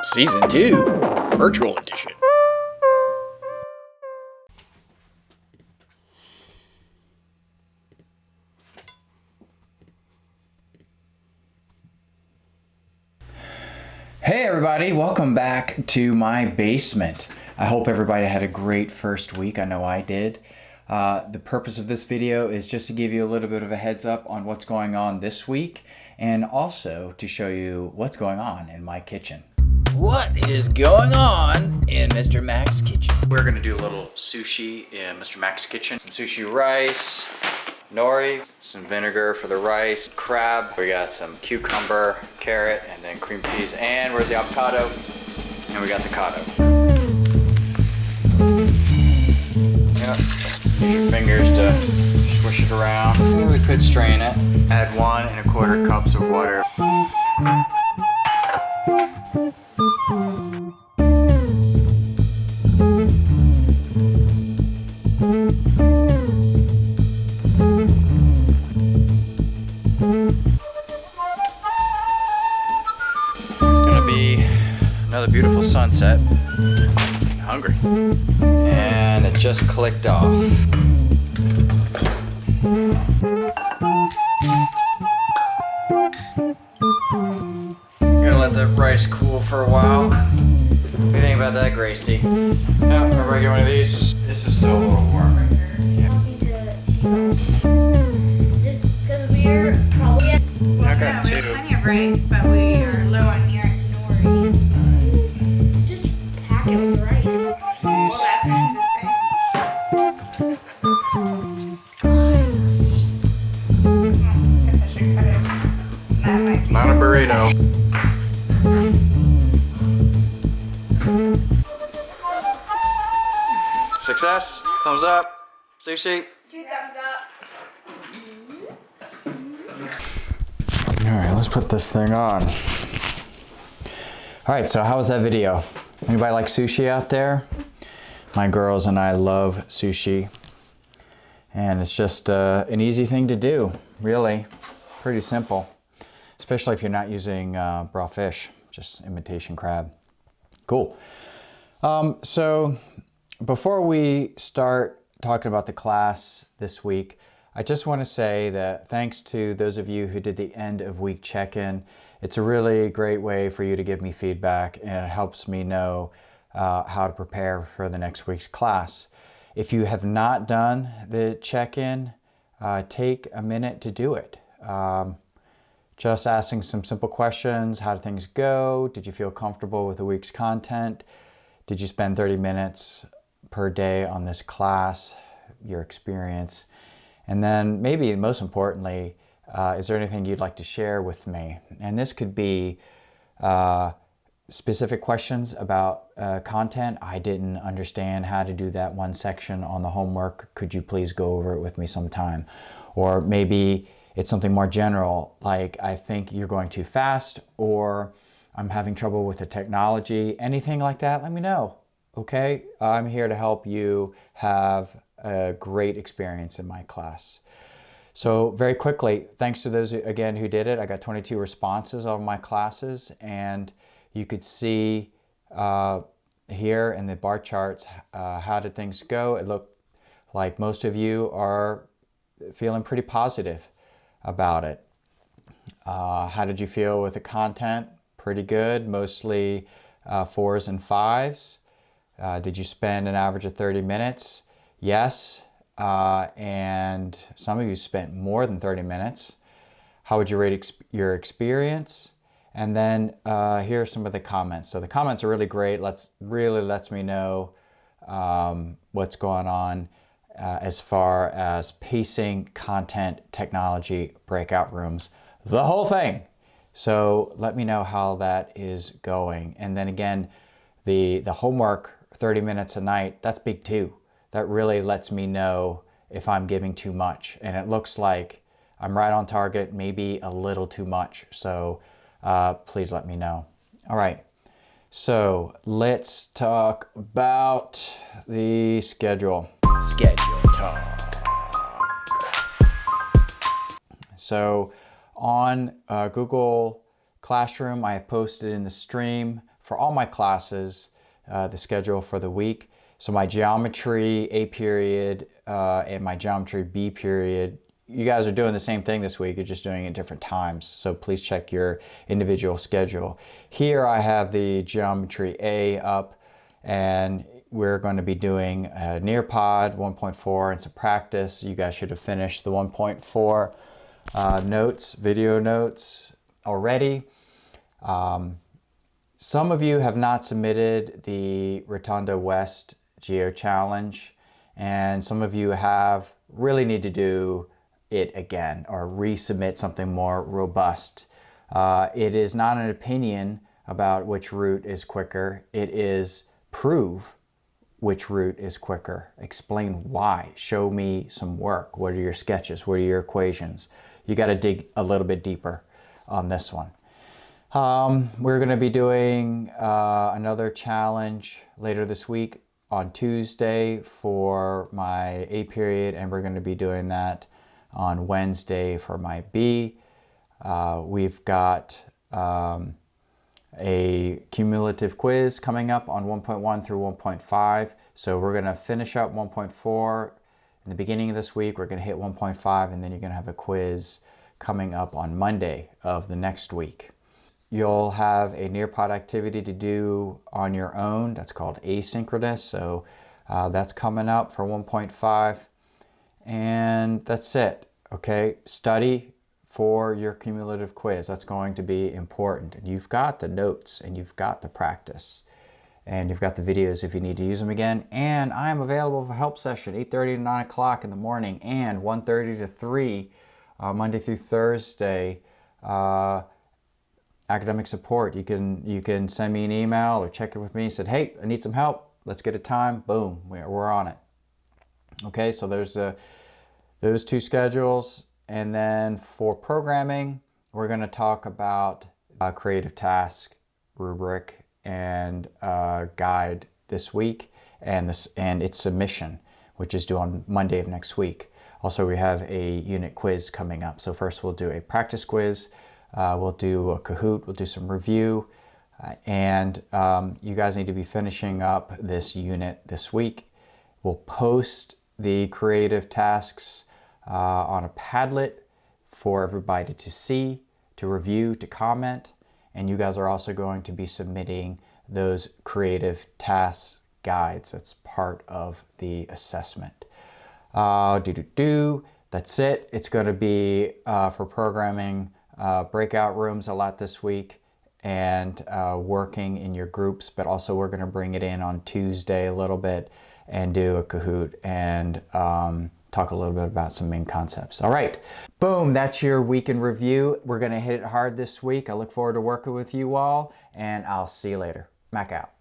Season 2, Virtual Edition. Hey everybody, welcome back to my basement. I hope everybody had a great first week. I know I did. The purpose of this video is just to give you a little bit of a heads up on what's going on this week and also to show you what's going on in my kitchen. What is going on in Mr. Mac's kitchen? We're gonna do a little sushi in Mr. Mac's kitchen. Some sushi rice, nori, some vinegar for the rice, crab. We got some cucumber, carrot, and then cream cheese. And where's the avocado? And we got the cotto. Yep. Use your fingers to swish it around. And we could strain it. Add 1 1/4 cups of water. Another beautiful sunset. I'm hungry. And it just clicked off. Gonna let the rice cool for a while. What do you think about that, Gracie? Yeah, everybody get one of these? This is still a little warm right here. Just because we're probably at... Well, I got no, we two. have plenty of rice, but we are low on nori. Just pack it with rice. Well, that's what I'm just saying. Guess I should cut it. That might be. Not a burrito. Success. Thumbs up. Sushi. 2 thumbs up. All right, let's put this thing on. All right, so how was that video? Anybody like sushi out there? My girls and I love sushi. And it's just an easy thing to do, really. Pretty simple, especially if you're not using raw fish, just imitation crab. Cool. So before we start talking about the class this week, I just want to say that thanks to those of you who did the end of week check-in. It's a really great way for you to give me feedback, and it helps me know how to prepare for the next week's class. If you have not done the check-in, take a minute to do it. Just asking some simple questions. How did things go? Did you feel comfortable with the week's content? Did you spend 30 minutes per day on this class? Your experience. And then maybe most importantly, is there anything you'd like to share with me? And this could be specific questions about content. I didn't understand how to do that one section on the homework. Could you please go over it with me sometime? Or maybe it's something more general, like I think you're going too fast, or I'm having trouble with the technology. Anything like that, let me know, okay? I'm here to help you have a great experience in my class. So very quickly, thanks to those again who did it. I got 22 responses on my classes, and you could see here in the bar charts how did things go. It looked like most of you are feeling pretty positive about it. How did you feel with the content? Pretty good, mostly 4s and 5s. Did you spend an average of 30 minutes? Yes, and some of you spent more than 30 minutes. How would you rate your experience? And then here are some of the comments. So the comments are really great. Really lets me know what's going on as far as pacing, content, technology, breakout rooms, the whole thing. So let me know how that is going. And then again, the homework, 30 minutes a night, that's big too. That really lets me know if I'm giving too much. And it looks like I'm right on target, maybe a little too much. So please let me know. All right, so let's talk about the schedule. Schedule talk. So on Google Classroom, I have posted in the stream for all my classes, the schedule for the week. So my geometry A period and my geometry B period, you guys are doing the same thing this week, you're just doing it at different times. So please check your individual schedule. Here I have the geometry A up, and we're going to be doing a Nearpod 1.4 and some practice. You guys should have finished the 1.4 notes, video notes already. Some of you have not submitted the Rotunda West Geo Challenge, and some of you really need to do it again or resubmit something more robust. It is not an opinion about which route is quicker. It is prove which route is quicker. Explain why. Show me some work. What are your sketches? What are your equations? You got to dig a little bit deeper on this one. We're going to be doing another challenge later this week on Tuesday for my A period, and we're going to be doing that on Wednesday for my B. We've got a cumulative quiz coming up on 1.1 through 1.5. So we're going to finish up 1.4 in the beginning of this week. We're going to hit 1.5, and then you're going to have a quiz coming up on Monday of the next week. You'll have a Nearpod activity to do on your own. That's called asynchronous. So that's coming up for 1.5. And that's it. Okay, study for your cumulative quiz. That's going to be important. And you've got the notes, and you've got the practice, and you've got the videos if you need to use them again. And I am available for help session 8:30 to 9 o'clock in the morning, and 1:30 to 3 Monday through Thursday. Academic support. You can send me an email or check in with me. Said, hey, I need some help. Let's get a time. Boom, we're on it. Okay, so there's those two schedules. And then for programming, we're going to talk about creative task rubric and guide this week, and its submission, which is due on Monday of next week. Also, we have a unit quiz coming up. So first we'll do a practice quiz. We'll do a Kahoot. We'll do some review. And you guys need to be finishing up this unit this week. We'll post the creative tasks on a Padlet for everybody to see, to review, to comment. And you guys are also going to be submitting those creative task guides. That's part of the assessment. That's it. It's going to be for programming breakout rooms a lot this week, and working in your groups, but also we're going to bring it in on Tuesday a little bit and do a Kahoot and talk a little bit about some main concepts. All right, boom, that's your week in review. We're going to hit it hard this week. I look forward to working with you all, and I'll see you later. Mac out.